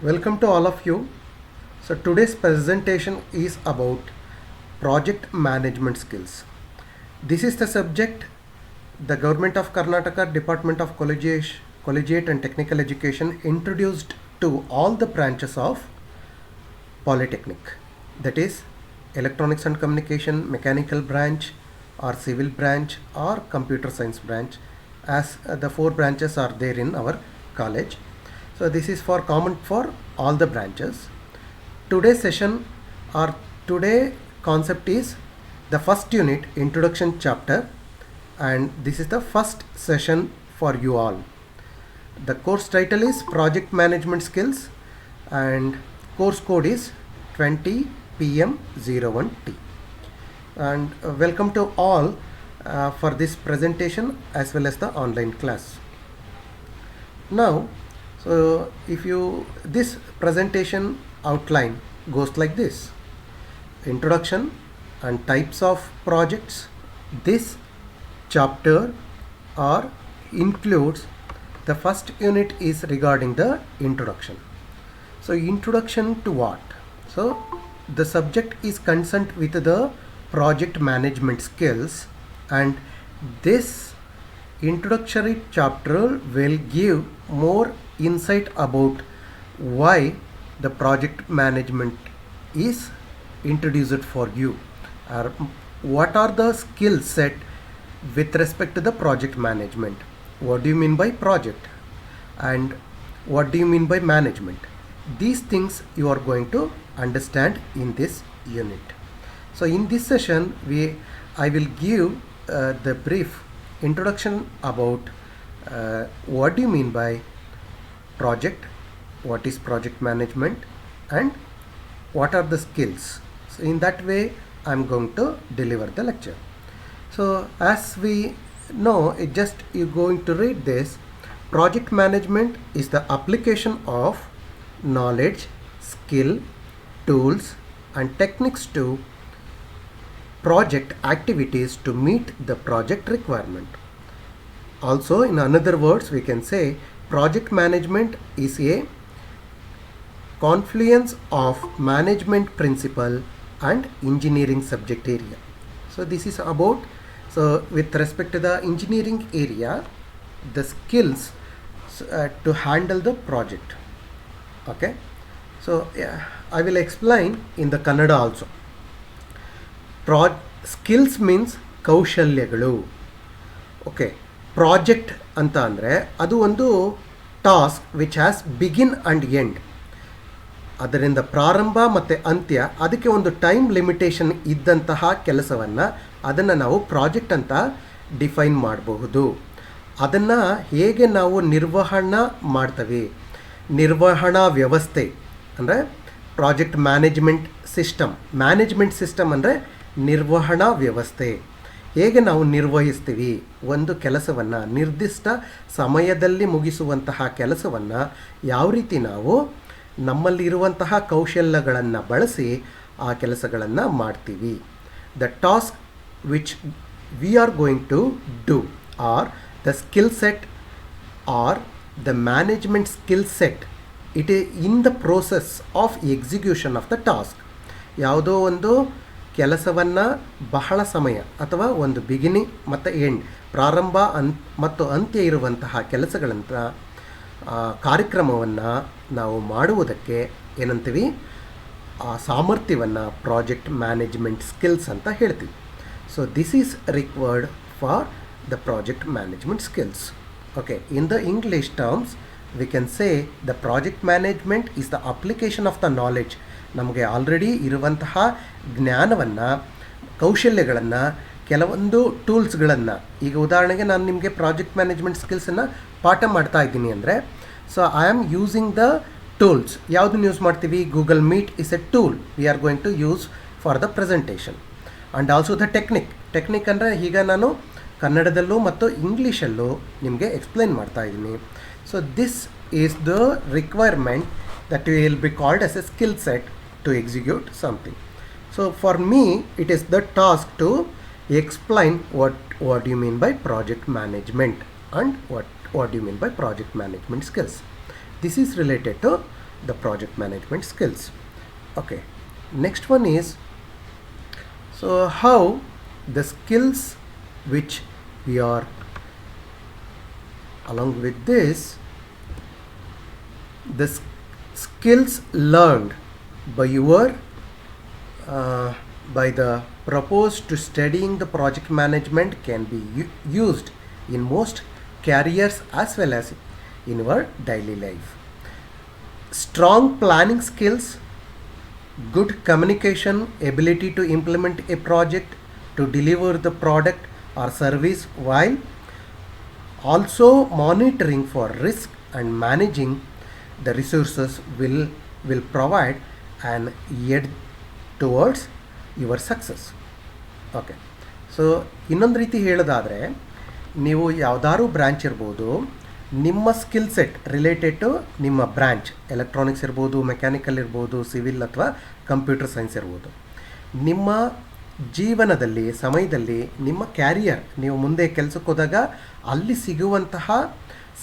Welcome to all of you. So today's presentation is about project management skills. This is the subject the Government of Karnataka Department of Collegiate and Technical Education introduced to all the branches of Polytechnic. That is Electronics and Communication, Mechanical branch or Civil branch or Computer Science branch, as the four branches are there in our college. So this is for common for all the branches. Today's session or today concept is the first unit, introduction chapter, and this is the first session for you all. The course title is Project Management Skills and course code is 20PM01T. And welcome to all for this presentation as well as the online class. Now, so this presentation outline goes like this: introduction and types of projects. This chapter or includes the first unit is regarding the introduction. So introduction to what? So the subject is concerned with the project management skills, and this introductory chapter will give more insight about why the project management is introduced for you, or what are the skill set with respect to the project management. What do you mean by project and what do you mean by management? These things you are going to understand in this unit. So in this session I will give the brief introduction about what do you mean by project, what is project management, and what are the skills. So in that way I am going to deliver the lecture. So as we know, you're going to read this. Project management is the application of knowledge, skill, tools and techniques to project activities to meet the project requirement. Also, in another words, we can say project management is a confluence of management principle and engineering subject area. So this is about, so with respect to the engineering area, the skills to handle the project. Okay, so I will explain in the Kannada also. Skills means ಕೌಶಲ್ಯಗಳು. Okay, project ಅಂತ ಅಂದರೆ ಅದು ಒಂದು task which has begin and end. ಅದರಿಂದ ಪ್ರಾರಂಭ ಮತ್ತು ಅಂತ್ಯ, ಅದಕ್ಕೆ ಒಂದು ಟೈಮ್ ಲಿಮಿಟೇಷನ್ ಇದ್ದಂತಹ ಕೆಲಸವನ್ನು ಅದನ್ನು ನಾವು ಪ್ರಾಜೆಕ್ಟ್ ಅಂತ ಡಿಫೈನ್ ಮಾಡಬಹುದು. ಅದನ್ನು ಹೇಗೆ ನಾವು ನಿರ್ವಹಣೆ ಮಾಡ್ತೀವಿ, ನಿರ್ವಹಣಾ ವ್ಯವಸ್ಥೆ ಅಂದರೆ ಪ್ರಾಜೆಕ್ಟ್ ಮ್ಯಾನೇಜ್ಮೆಂಟ್ ಸಿಸ್ಟಮ್ ಅಂದರೆ ನಿರ್ವಹಣಾ ವ್ಯವಸ್ಥೆ. ಹೇಗೆ ನಾವು ನಿರ್ವಹಿಸ್ತೀವಿ ಒಂದು ಕೆಲಸವನ್ನು, ನಿರ್ದಿಷ್ಟ ಸಮಯದಲ್ಲಿ ಮುಗಿಸುವಂತಹ ಕೆಲಸವನ್ನು ಯಾವ ರೀತಿ ನಾವು ನಮ್ಮಲ್ಲಿರುವಂತಹ ಕೌಶಲ್ಯಗಳನ್ನು ಬಳಸಿ ಆ ಕೆಲಸಗಳನ್ನು ಮಾಡ್ತೀವಿ. The task which we are going to do are the skill set or the management skill set. It is in the process of execution of the task. ಯಾವುದೋ ಒಂದು ಕೆಲಸವನ್ನು ಬಹಳ ಸಮಯ ಅಥವಾ ಒಂದು ಬಿಗಿನಿಂಗ್ ಮತ್ತು ಎಂಡ್, ಪ್ರಾರಂಭ ಮತ್ತು ಅಂತ್ಯ ಇರುವಂತಹ ಕೆಲಸಗಳಂತ ಕಾರ್ಯಕ್ರಮವನ್ನು ನಾವು ಮಾಡುವುದಕ್ಕೆ ಏನಂತೀವಿ, ಆ ಸಾಮರ್ಥ್ಯವನ್ನು ಪ್ರಾಜೆಕ್ಟ್ ಮ್ಯಾನೇಜ್ಮೆಂಟ್ ಸ್ಕಿಲ್ಸ್ ಅಂತ ಹೇಳ್ತೀವಿ. So this is required for the project management skills. Okay, in the English terms we can say the project management is the application of the knowledge. ನಮಗೆ ಆಲ್ರೆಡಿ ಇರುವಂತಹ ಜ್ಞಾನವನ್ನು, ಕೌಶಲ್ಯಗಳನ್ನು, ಕೆಲವೊಂದು ಟೂಲ್ಸ್ಗಳನ್ನು, ಈಗ ಉದಾಹರಣೆಗೆ ನಾನು ನಿಮಗೆ ಪ್ರಾಜೆಕ್ಟ್ ಮ್ಯಾನೇಜ್ಮೆಂಟ್ ಸ್ಕಿಲ್ಸನ್ನು ಪಾಠ ಮಾಡ್ತಾ ಇದ್ದೀನಿ ಅಂದರೆ, so I am using the tools. ಯಾವುದನ್ನು ಯೂಸ್ ಮಾಡ್ತೀವಿ? Google Meet is a tool we are going to use for the presentation. And also the technique ಅಂದರೆ ಈಗ ನಾನು ಕನ್ನಡದಲ್ಲೂ ಮತ್ತು ಇಂಗ್ಲೀಷಲ್ಲೂ ನಿಮಗೆ ಎಕ್ಸ್ಪ್ಲೈನ್ ಮಾಡ್ತಾ ಇದ್ದೀನಿ. So this is the requirement that will be called as a skill set to execute something. So for me it is the task to explain what do you mean by project management and what do you mean by project management skills. This is related to the project management skills. Okay, next one is, so how the skills which we are, along with this, the skills learned by your by the proposed to studying the project management can be used in most careers as well as in our daily life. Strong planning skills, good communication, ability to implement a project, to deliver the product or service while also monitoring for risk and managing the resources will provide an edge towards your success. Okay, so ಇನ್ನೊಂದು ರೀತಿ ಹೇಳೋದಾದರೆ, ನೀವು ಯಾವುದಾದ್ರೂ branch ಇರ್ಬೋದು, ನಿಮ್ಮ skill set related to ನಿಮ್ಮ branch, electronics ಇರ್ಬೋದು, mechanical ಇರ್ಬೋದು, ಸಿವಿಲ್ ಅಥವಾ ಕಂಪ್ಯೂಟರ್ ಸೈನ್ಸ್ ಇರ್ಬೋದು, ನಿಮ್ಮ ಜೀವನದಲ್ಲಿ ಸಮಯದಲ್ಲಿ ನಿಮ್ಮ ಕ್ಯಾರಿಯರ್, ನೀವು ಮುಂದೆ ಕೆಲಸಕ್ಕೆ ಹೋದಾಗ ಅಲ್ಲಿ ಸಿಗುವಂತಹ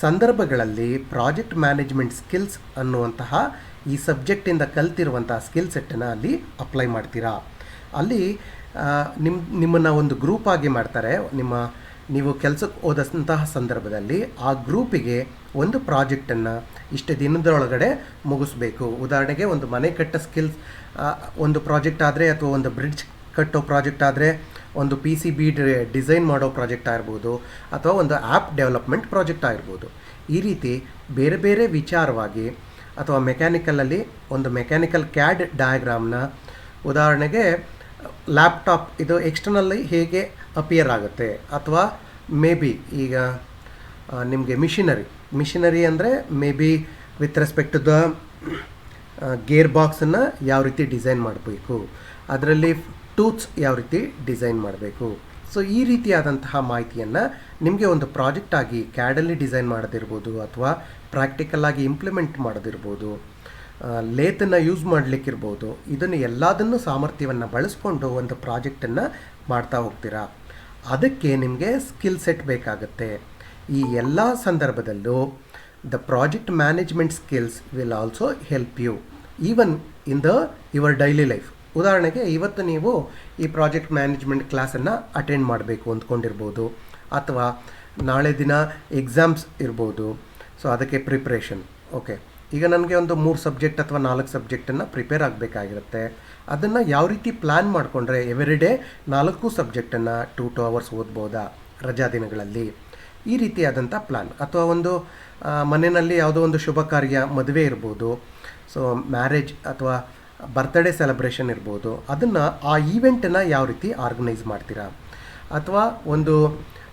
ಸಂದರ್ಭಗಳಲ್ಲಿ ಪ್ರಾಜೆಕ್ಟ್ ಮ್ಯಾನೇಜ್ಮೆಂಟ್ ಸ್ಕಿಲ್ಸ್ ಅನ್ನುವಂತಹ ಈ ಸಬ್ಜೆಕ್ಟಿಂದ ಕಲ್ತಿರುವಂತಹ ಸ್ಕಿಲ್ ಸೆಟ್ಟನ್ನು ಅಲ್ಲಿ ಅಪ್ಲೈ ಮಾಡ್ತೀರಾ. ಅಲ್ಲಿ ನಿಮ್ಮನ್ನು ಒಂದು ಗ್ರೂಪ್ ಆಗಿ ಮಾಡ್ತಾರೆ. ನೀವು ಕೆಲಸಕ್ಕೆ ಹೋದಂತಹ ಸಂದರ್ಭದಲ್ಲಿ ಆ ಗ್ರೂಪಿಗೆ ಒಂದು ಪ್ರಾಜೆಕ್ಟನ್ನು ಇಷ್ಟು ದಿನದೊಳಗಡೆ ಮುಗಿಸ್ಬೇಕು. ಉದಾಹರಣೆಗೆ ಒಂದು ಮನೆ ಕಟ್ಟೋ ಸ್ಕಿಲ್ಸ್ ಒಂದು ಪ್ರಾಜೆಕ್ಟ್ ಆದರೆ, ಅಥವಾ ಒಂದು ಬ್ರಿಡ್ಜ್ ಕಟ್ಟೋ ಪ್ರಾಜೆಕ್ಟ್ ಆದರೆ, ಒಂದು PCB ಡಿಸೈನ್ ಮಾಡೋ ಪ್ರಾಜೆಕ್ಟ್ ಆಗಿರ್ಬೋದು, ಅಥವಾ ಒಂದು ಆ್ಯಪ್ ಡೆವಲಪ್ಮೆಂಟ್ ಪ್ರಾಜೆಕ್ಟ್ ಆಗಿರ್ಬೋದು. ಈ ರೀತಿ ಬೇರೆ ಬೇರೆ ವಿಚಾರವಾಗಿ, ಅಥವಾ ಮೆಕ್ಯಾನಿಕಲಲ್ಲಿ ಒಂದು ಮೆಕ್ಯಾನಿಕಲ್ ಕ್ಯಾಡ್ ಡಯಾಗ್ರಾಮ್ನ, ಉದಾಹರಣೆಗೆ ಲ್ಯಾಪ್ಟಾಪ್ ಇದು ಎಕ್ಸ್ಟರ್ನಲ್ಲಿ ಹೇಗೆ ಅಪಿಯರ್ ಆಗುತ್ತೆ, ಅಥವಾ ಮೇ ಬಿ ಈಗ ನಿಮಗೆ ಮಿಷಿನರಿ ಅಂದರೆ maybe with respect to the gear ಬಾಕ್ಸನ್ನು ಯಾವ ರೀತಿ ಡಿಸೈನ್ ಮಾಡಬೇಕು, ಅದರಲ್ಲಿ ಟೂತ್ಸ್ ಯಾವ ರೀತಿ ಡಿಸೈನ್ ಮಾಡಬೇಕು. ಸೊ ಈ ರೀತಿಯಾದಂತಹ ಮಾಹಿತಿಯನ್ನು ನಿಮಗೆ ಒಂದು ಪ್ರಾಜೆಕ್ಟ್ ಆಗಿ ಕ್ಯಾಡಲ್ಲಿ ಡಿಸೈನ್ ಮಾಡೋದಿರ್ಬೋದು, ಅಥವಾ ಪ್ರಾಕ್ಟಿಕಲ್ಲಾಗಿ ಇಂಪ್ಲಿಮೆಂಟ್ ಮಾಡೋದಿರ್ಬೋದು, ಲೇತನ್ನು ಯೂಸ್ ಮಾಡಲಿಕ್ಕಿರ್ಬೋದು. ಇದನ್ನು ಎಲ್ಲದನ್ನು ಸಾಮರ್ಥ್ಯವನ್ನು ಬಳಸ್ಕೊಂಡು ಒಂದು ಪ್ರಾಜೆಕ್ಟನ್ನು ಮಾಡ್ತಾ ಹೋಗ್ತೀರಾ. ಅದಕ್ಕೆ ನಿಮಗೆ ಸ್ಕಿಲ್ ಸೆಟ್ ಬೇಕಾಗುತ್ತೆ. ಈ ಎಲ್ಲ ಸಂದರ್ಭದಲ್ಲೂ the project management skills will also help you even in your daily life. ಉದಾಹರಣೆಗೆ ಇವತ್ತು ನೀವು ಈ ಪ್ರಾಜೆಕ್ಟ್ ಮ್ಯಾನೇಜ್ಮೆಂಟ್ ಕ್ಲಾಸನ್ನು ಅಟೆಂಡ್ ಮಾಡಬೇಕು ಅಂದ್ಕೊಂಡಿರ್ಬೋದು, ಅಥವಾ ನಾಳೆ ದಿನ ಎಕ್ಸಾಮ್ಸ್ ಇರ್ಬೋದು. ಸೊ ಅದಕ್ಕೆ ಪ್ರಿಪ್ರೇಷನ್. ಓಕೆ, ಈಗ ನನಗೆ ಒಂದು 3 ಸಬ್ಜೆಕ್ಟ್ ಅಥವಾ 4 ಸಬ್ಜೆಕ್ಟನ್ನು ಪ್ರಿಪೇರ್ ಆಗಬೇಕಾಗಿರುತ್ತೆ. ಅದನ್ನು ಯಾವ ರೀತಿ ಪ್ಲ್ಯಾನ್ ಮಾಡಿಕೊಂಡ್ರೆ ಎವ್ರಿ ಡೇ 4 ಸಬ್ಜೆಕ್ಟನ್ನು 2 ಅವರ್ಸ್ ಓದ್ಬೋದಾ ರಜಾ ದಿನಗಳಲ್ಲಿ, ಈ ರೀತಿಯಾದಂಥ ಪ್ಲ್ಯಾನ್. ಅಥವಾ ಒಂದು ಮನೆಯಲ್ಲಿ ಯಾವುದೋ ಒಂದು ಶುಭ ಕಾರ್ಯ, ಮದುವೆ ಇರ್ಬೋದು, ಸೊ ಮ್ಯಾರೇಜ್ ಅಥವಾ ಬರ್ತ್ಡೇ ಸೆಲೆಬ್ರೇಷನ್ ಇರ್ಬೋದು, ಅದನ್ನು ಆ ಈವೆಂಟನ್ನು ಯಾವ ರೀತಿ ಆರ್ಗನೈಸ್ ಮಾಡ್ತೀರಾ. ಅಥವಾ ಒಂದು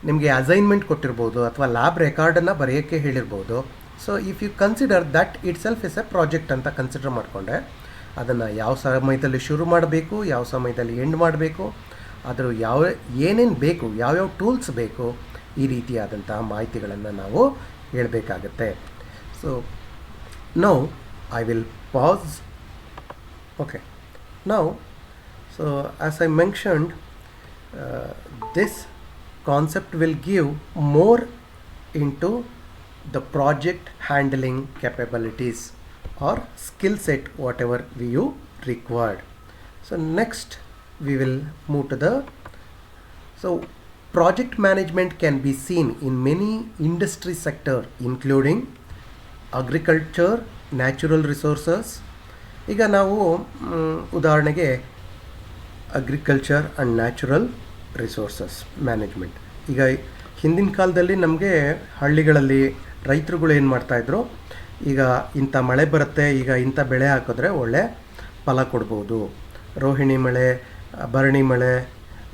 ನಿಮಗೆ ಅಸೈನ್ಮೆಂಟ್ ಕೊಟ್ಟಿರ್ಬೋದು, ಅಥವಾ ಲ್ಯಾಬ್ ರೆಕಾರ್ಡನ್ನು ಬರೆಯೋಕ್ಕೆ ಹೇಳಿರ್ಬೋದು. So if you consider that itself is a project ಅಂತ ಕನ್ಸಿಡರ್ ಮಾಡಿಕೊಂಡೆ, ಅದನ್ನು ಯಾವ ಸಮಯದಲ್ಲಿ ಶುರು ಮಾಡಬೇಕು, ಯಾವ ಸಮಯದಲ್ಲಿ ಎಂಡ್ ಮಾಡಬೇಕು, ಅದರ ಏನೇನು ಬೇಕು, ಯಾವ್ಯಾವ ಟೂಲ್ಸ್ ಬೇಕು, ಈ ರೀತಿಯಾದಂತಹ ಮಾಹಿತಿಗಳನ್ನು ನಾವು ಹೇಳಬೇಕಾಗತ್ತೆ. So now I will pass. Okay, now, so as I mentioned, this concept will give more into the project handling capabilities or skill set, whatever you required. So next we will move to the, so project management can be seen in many industry sector including agriculture, natural resources. ಈಗ ನಾವು ಉದಾಹರಣೆಗೆ agriculture and natural resources management. ಈಗ ಹಿಂದಿನ ಕಾಲದಲ್ಲಿ ನಮಗೆ ಹಳ್ಳಿಗಳಲ್ಲಿ ರೈತರುಗಳು ಏನು ಮಾಡ್ತಾಯಿದ್ರು, ಈಗ ಇಂಥ ಮಳೆ ಬರುತ್ತೆ, ಈಗ ಇಂಥ ಬೆಳೆ ಹಾಕಿದ್ರೆ ಒಳ್ಳೆ ಫಲ ಕೊಡ್ಬೋದು, ರೋಹಿಣಿ ಮಳೆ, ಭರಣಿ ಮಳೆ,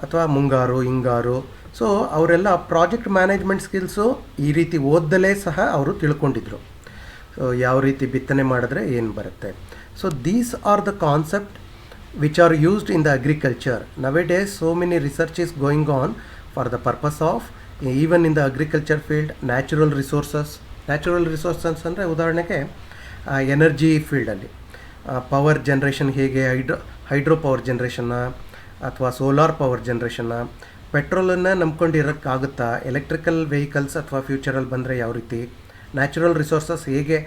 ಅಥವಾ ಮುಂಗಾರು, ಹಿಂಗಾರು. ಸೊ ಅವರೆಲ್ಲ ಪ್ರಾಜೆಕ್ಟ್ ಮ್ಯಾನೇಜ್ಮೆಂಟ್ ಸ್ಕಿಲ್ಸು ಈ ರೀತಿ ಓದ್ದಲೇ ಸಹ ಅವರು ತಿಳ್ಕೊಂಡಿದ್ರು. ಸೊ ಯಾವ ರೀತಿ ಬಿತ್ತನೆ ಮಾಡಿದ್ರೆ ಏನು ಬರುತ್ತೆ. So these are the concepts which are used in the agriculture. Nowadays so many research is going on for the purpose of, even in the agriculture field, natural resources ಅಂದರೆ ಉದಾಹರಣೆಗೆ ಎನರ್ಜಿ ಫೀಲ್ಡಲ್ಲಿ power generation, ಹೇಗೆ hydro power ಜನ್ರೇಷನ್ನ, ಅಥವಾ solar power ಜನ್ರೇಷನ್ನ, ಪೆಟ್ರೋಲನ್ನು ನಂಬ್ಕೊಂಡಿರೋಕ್ಕಾಗುತ್ತಾ, electrical vehicles ಅಥವಾ ಫ್ಯೂಚರಲ್ಲಿ ಬಂದರೆ ಯಾವ ರೀತಿ, natural resources ಹೇಗೆ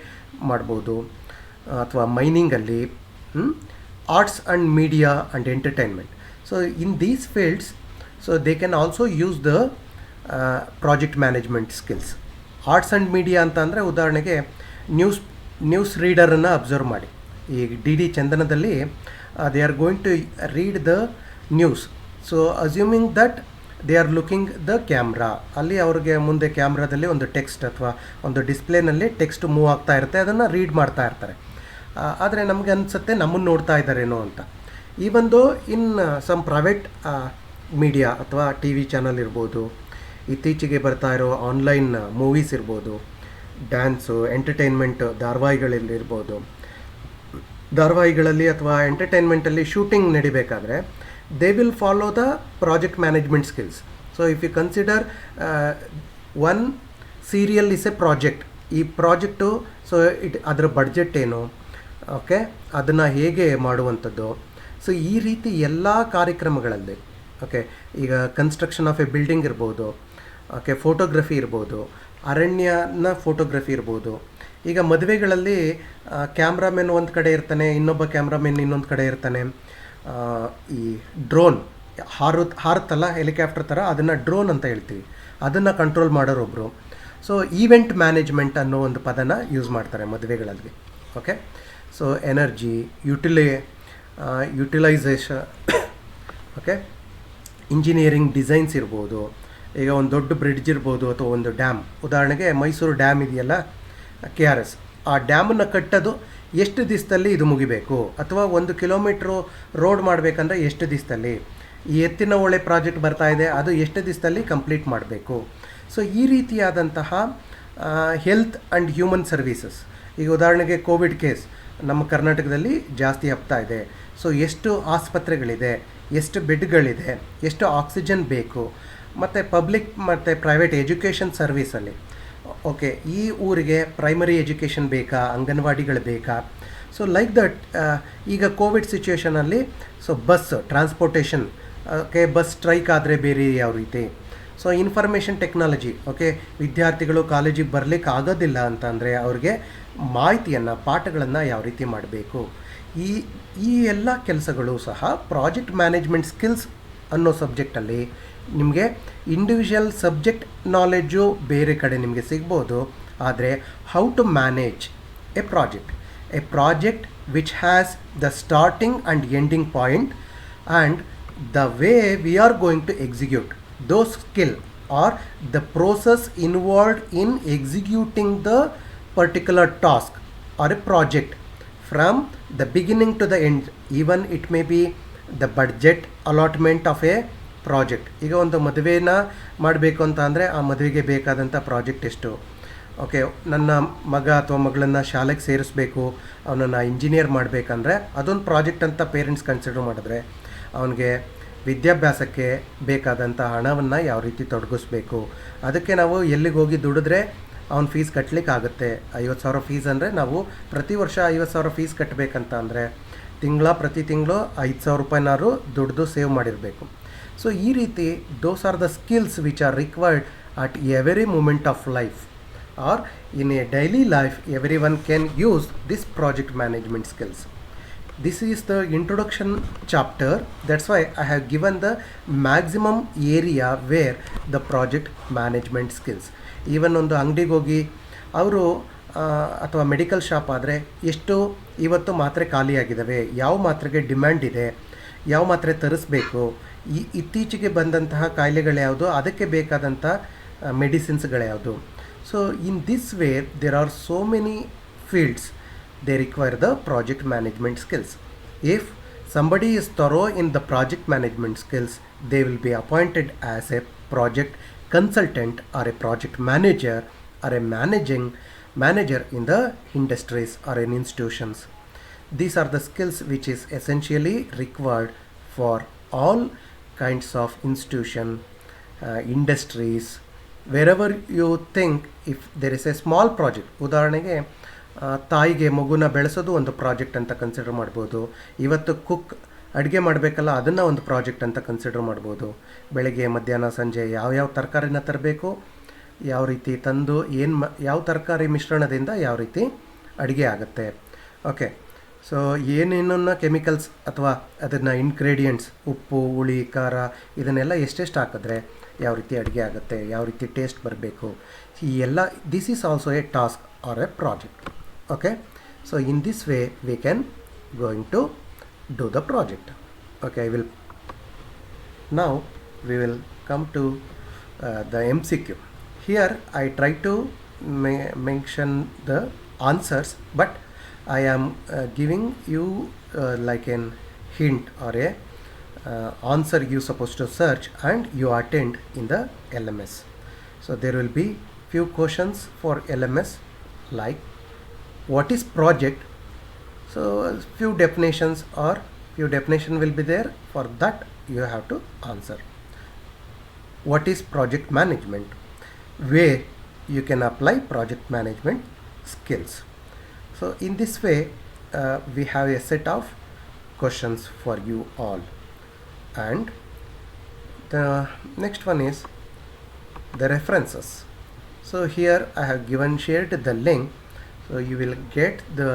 ಮಾಡ್ಬೋದು, ಅಥವಾ ಮೈನಿಂಗಲ್ಲಿ, arts and media and entertainment. So in these fields, so they can also use the project management skills. Arts and media ಅಂತ ಅಂದರೆ ಉದಾಹರಣೆಗೆ ನ್ಯೂಸ್ ರೀಡರನ್ನು ಅಬ್ಸರ್ವ್ ಮಾಡಿ. ಈ ಡಿ ಡಿ ಚಂದನದಲ್ಲಿ they are going to read the news. So assuming that they are looking the camera, ಅಲ್ಲಿ ಅವ್ರಿಗೆ ಮುಂದೆ ಕ್ಯಾಮ್ರಾದಲ್ಲಿ ಒಂದು ಟೆಕ್ಸ್ಟ್ ಅಥವಾ ಒಂದು ಡಿಸ್ಪ್ಲೇನಲ್ಲಿ ಟೆಕ್ಸ್ಟ್ ಮೂವ್ ಆಗ್ತಾ ಇರುತ್ತೆ, ಅದನ್ನು ರೀಡ್ ಮಾಡ್ತಾ ಇರ್ತಾರೆ. ಆದರೆ ನಮಗೆ ಅನಿಸುತ್ತೆ ನಮ್ಮನ್ನು ನೋಡ್ತಾ ಇದ್ದಾರೇನೋ ಅಂತ. Even though in some private media ಅಥವಾ ಟಿ ವಿ ಚಾನಲ್ ಇರ್ಬೋದು, ಇತ್ತೀಚೆಗೆ ಬರ್ತಾ ಇರೋ ಆನ್ಲೈನ್ ಮೂವೀಸ್ ಇರ್ಬೋದು, ಡ್ಯಾನ್ಸು, ಎಂಟರ್ಟೈನ್ಮೆಂಟ್ ಧಾರಾವಾಹಿಗಳಲ್ಲಿ ಅಥವಾ ಎಂಟರ್ಟೈನ್ಮೆಂಟಲ್ಲಿ ಶೂಟಿಂಗ್ ನಡಿಬೇಕಾದ್ರೆ they will follow the project management skills. So if you consider one serial is a project, ಈ ಪ್ರಾಜೆಕ್ಟು ಸೊ ಅದರ ಬಡ್ಜೆಟ್ ಏನು, ಓಕೆ, ಅದನ್ನು ಹೇಗೆ ಮಾಡುವಂಥದ್ದು. ಸೊ ಈ ರೀತಿ ಎಲ್ಲ ಕಾರ್ಯಕ್ರಮಗಳಲ್ಲಿ, ಓಕೆ, ಈಗ ಕನ್ಸ್ಟ್ರಕ್ಷನ್ ಆಫ್ ಎ ಬಿಲ್ಡಿಂಗ್ ಇರ್ಬೋದು, ಓಕೆ, ಫೋಟೋಗ್ರಫಿ ಇರ್ಬೋದು, ಅರಣ್ಯನ ಫೋಟೋಗ್ರಫಿ ಇರ್ಬೋದು. ಈಗ ಮದುವೆಗಳಲ್ಲಿ ಕ್ಯಾಮ್ರಾಮೆನ್ ಒಂದು ಕಡೆ ಇರ್ತಾನೆ, ಇನ್ನೊಬ್ಬ ಕ್ಯಾಮ್ರಾಮೆನ್ ಇನ್ನೊಂದು ಕಡೆ ಇರ್ತಾನೆ. ಈ ಡ್ರೋನ್ ಹಾರುತ್ತಲ್ಲ ಹೆಲಿಕಾಪ್ಟರ್ ಥರ, ಅದನ್ನು ಡ್ರೋನ್ ಅಂತ ಹೇಳ್ತೀವಿ, ಅದನ್ನು ಕಂಟ್ರೋಲ್ ಮಾಡೋರೊಬ್ಬರು. ಸೊ ಈವೆಂಟ್ ಮ್ಯಾನೇಜ್ಮೆಂಟ್ ಅನ್ನೋ ಒಂದು ಪದನ ಯೂಸ್ ಮಾಡ್ತಾರೆ ಮದುವೆಗಳಲ್ಲಿ. Okay, so energy utilisation, okay, engineering designs ಇರ್ಬೋದು. ಈಗ ಒಂದು ದೊಡ್ಡ ಬ್ರಿಡ್ಜ್ ಇರ್ಬೋದು ಅಥವಾ ಒಂದು ಡ್ಯಾಮ್, ಉದಾಹರಣೆಗೆ ಮೈಸೂರು ಡ್ಯಾಮ್ ಇದೆಯಲ್ಲ, KRS, ಆ ಡ್ಯಾಮನ್ನು ಕಟ್ಟೋದು ಎಷ್ಟು ದಿವಸದಲ್ಲಿ ಇದು ಮುಗಿಬೇಕು, ಅಥವಾ 1 ಕಿಲೋಮೀಟ್ರು ರೋಡ್ ಮಾಡಬೇಕಂದ್ರೆ ಎಷ್ಟು ದಿವಸದಲ್ಲಿ, ಈ ಎತ್ತಿನ ಹೊಳೆ ಪ್ರಾಜೆಕ್ಟ್ ಬರ್ತಾ ಇದೆ, ಅದು ಎಷ್ಟು ದಿವಸದಲ್ಲಿ ಕಂಪ್ಲೀಟ್ ಮಾಡಬೇಕು. ಸೊ ಈ ರೀತಿಯಾದಂತಹ ಹೆಲ್ತ್ ಆ್ಯಂಡ್ ಹ್ಯೂಮನ್ ಸರ್ವೀಸಸ್, ಈಗ ಉದಾಹರಣೆಗೆ ಕೋವಿಡ್ ಕೇಸ್ ನಮ್ಮ ಕರ್ನಾಟಕದಲ್ಲಿ ಜಾಸ್ತಿ ಆಗ್ತಾ ಇದೆ. ಸೊ ಎಷ್ಟು ಆಸ್ಪತ್ರೆಗಳಿದೆ, ಎಷ್ಟು ಬೆಡ್ಗಳಿದೆ, ಎಷ್ಟು ಆಕ್ಸಿಜನ್ ಬೇಕು, ಮತ್ತು ಪಬ್ಲಿಕ್ ಮತ್ತು ಪ್ರೈವೇಟ್ ಎಜುಕೇಷನ್ ಸರ್ವೀಸಲ್ಲಿ, ಓಕೆ, ಈ ಊರಿಗೆ ಪ್ರೈಮರಿ ಎಜುಕೇಷನ್ ಬೇಕಾ, ಅಂಗನವಾಡಿಗಳು ಬೇಕಾ. ಸೊ ಲೈಕ್ ದಟ್ ಈಗ ಕೋವಿಡ್ ಸಿಚುವೇಷನಲ್ಲಿ so bus transportation, okay, bus strike ಆದರೆ ಬೇರೆ ಯಾವ ರೀತಿ. ಸೊ ಇನ್ಫಾರ್ಮೇಷನ್ ಟೆಕ್ನಾಲಜಿ, ಓಕೆ, ವಿದ್ಯಾರ್ಥಿಗಳು ಕಾಲೇಜಿಗೆ ಬರಲಿಕ್ಕೆ ಆಗೋದಿಲ್ಲ ಅಂತಂದರೆ ಅವ್ರಿಗೆ ಮಾಹಿತಿಯನ್ನು, ಪಾಠಗಳನ್ನು ಯಾವ ರೀತಿ ಮಾಡಬೇಕು. ಈ ಎಲ್ಲ ಕೆಲಸಗಳು ಸಹ ಪ್ರಾಜೆಕ್ಟ್ ಮ್ಯಾನೇಜ್ಮೆಂಟ್ ಸ್ಕಿಲ್ಸ್ ಅನ್ನೋ ಸಬ್ಜೆಕ್ಟಲ್ಲಿ ನಿಮಗೆ ಇಂಡಿವಿಜುವಲ್ ಸಬ್ಜೆಕ್ಟ್ ನಾಲೆಡ್ಜು ಬೇರೆ ಕಡೆ ನಿಮಗೆ ಸಿಗ್ಬೋದು. ಆದರೆ how to manage a project which has the starting and ending point and the way we are going to execute those skill or the process involved in executing the particular task or a project from the beginning to the end. Even it may be the budget allotment of a project. ಈಗ ಒಂದು ಮದುವೆನ ಮಾಡಬೇಕು ಅಂತ ಅಂದರೆ ಆ ಮದುವೆಗೆ ಬೇಕಾದಂಥ project ಎಷ್ಟು, okay, ನನ್ನ ಮಗ ಅಥವಾ ಮಗಳನ್ನು ಶಾಲೆಗೆ ಸೇರಿಸ್ಬೇಕು, ಅವನನ್ನು ಇಂಜಿನಿಯರ್ ಮಾಡಬೇಕಂದ್ರೆ ಅದೊಂದು ಪ್ರಾಜೆಕ್ಟ್ ಅಂತ ಪೇರೆಂಟ್ಸ್ ಕನ್ಸಿಡರ್ ಮಾಡಿದ್ರೆ, ಅವನಿಗೆ ವಿದ್ಯಾಭ್ಯಾಸಕ್ಕೆ ಬೇಕಾದಂಥ ಹಣವನ್ನು ಯಾವ ರೀತಿ ತೊಡಗಿಸ್ಬೇಕು, ಅದಕ್ಕೆ ನಾವು ಎಲ್ಲಿಗೆ ಹೋಗಿ ದುಡಿದ್ರೆ ಅವ್ನ ಫೀಸ್ ಕಟ್ಟಲಿಕ್ಕಾಗುತ್ತೆ. 50,000 ಫೀಸ್ ಅಂದರೆ ನಾವು ಪ್ರತಿ ವರ್ಷ 50,000 ಫೀಸ್ ಕಟ್ಟಬೇಕಂತ ಅಂದರೆ ಪ್ರತಿ ತಿಂಗಳು 5,000 ರೂಪಾಯಿನಾರು ದುಡ್ದು ಸೇವ್ ಮಾಡಿರಬೇಕು. ಸೊ ಈ ರೀತಿ those are the skills which are required at every moment of life or in a daily life. Every one can use this project management skills. This is the introduction chapter. That's why I have given the maximum area where the project management skills. Even ಒಂದು ಅಂಗಡಿಗೆ ಹೋಗಿ ಅವರು ಅಥವಾ medical shop ಆದರೆ ಎಷ್ಟು ಇವತ್ತು ಮಾತ್ರೆ ಖಾಲಿಯಾಗಿದ್ದಾವೆ, ಯಾವ ಮಾತ್ರೆಗೆ ಡಿಮ್ಯಾಂಡ್ ಇದೆ, ಯಾವ ಮಾತ್ರೆ ತರಿಸ್ಬೇಕು, ಇತ್ತೀಚೆಗೆ ಬಂದಂತಹ ಕಾಯಿಲೆಗಳು ಯಾವುದು, ಅದಕ್ಕೆ ಬೇಕಾದಂಥ ಮೆಡಿಸಿನ್ಸ್ಗಳ್ಯಾವುದು. So in this way there are so many fields. They require the project management skills. If somebody is thorough in the project management skills, they will be appointed as a project consultant or a project manager or a manager in the industries or in institutions. These are the skills which is essentially required for all kinds of institution, industries, wherever you think. If there is a small project, ಉದಾಹರಣೆಗೆ ತಾಯಿಗೆ ಮಗುನ ಬೆಳೆಸೋದು ಒಂದು project ಅಂತ consider ಮಾಡ್ಬೋದು. ಇವತ್ತು ಅಡುಗೆ ಮಾಡಬೇಕಲ್ಲ, ಅದನ್ನು ಒಂದು ಪ್ರಾಜೆಕ್ಟ್ ಅಂತ ಕನ್ಸಿಡರ್ ಮಾಡ್ಬೋದು. ಬೆಳಗ್ಗೆ ಮಧ್ಯಾಹ್ನ ಸಂಜೆ ಯಾವ್ಯಾವ ತರಕಾರಿನ ತರಬೇಕು, ಯಾವ ರೀತಿ ತಂದು ಯಾವ ತರಕಾರಿ ಮಿಶ್ರಣದಿಂದ ಯಾವ ರೀತಿ ಅಡುಗೆ ಆಗುತ್ತೆ. ಓಕೆ. ಸೊ ಏನೇನನ್ನ ಕೆಮಿಕಲ್ಸ್ ಅಥವಾ ಅದನ್ನು ಇಂಗ್ರೀಡಿಯೆಂಟ್ಸ್ ಉಪ್ಪು, ಹುಳಿ, ಖಾರ ಇದನ್ನೆಲ್ಲ ಎಷ್ಟೆಷ್ಟು ಹಾಕಿದ್ರೆ ಯಾವ ರೀತಿ ಅಡುಗೆ ಆಗುತ್ತೆ, ಯಾವ ರೀತಿ ಟೇಸ್ಟ್ ಬರಬೇಕು, ಈ ಎಲ್ಲ this is also a task or a project. Okay. So in this way we can going to do the project. Okay, I will now we will come to the MCQ. Here I try to mention the answers, but I am giving you like an hint or a answer you supposed to search and you attend in the LMS. So there will be few questions for LMS like what is project. So few definitions or few definition will be there. For that you have to answer. What is project management? Where you can apply project management skills. So in this way we have a set of questions for you all. And the next one is the references. So here I have shared the link. So you will get the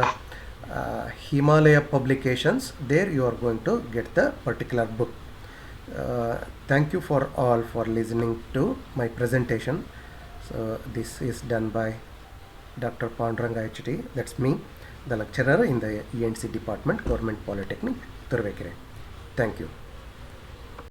Himalaya publications. There you are going to get the particular book. Thank you for all for listening to my presentation. So this is done by Dr. Panduranga HD. That's me, the lecturer in the ENC department, Government Polytechnic, Turvekere. Thank you.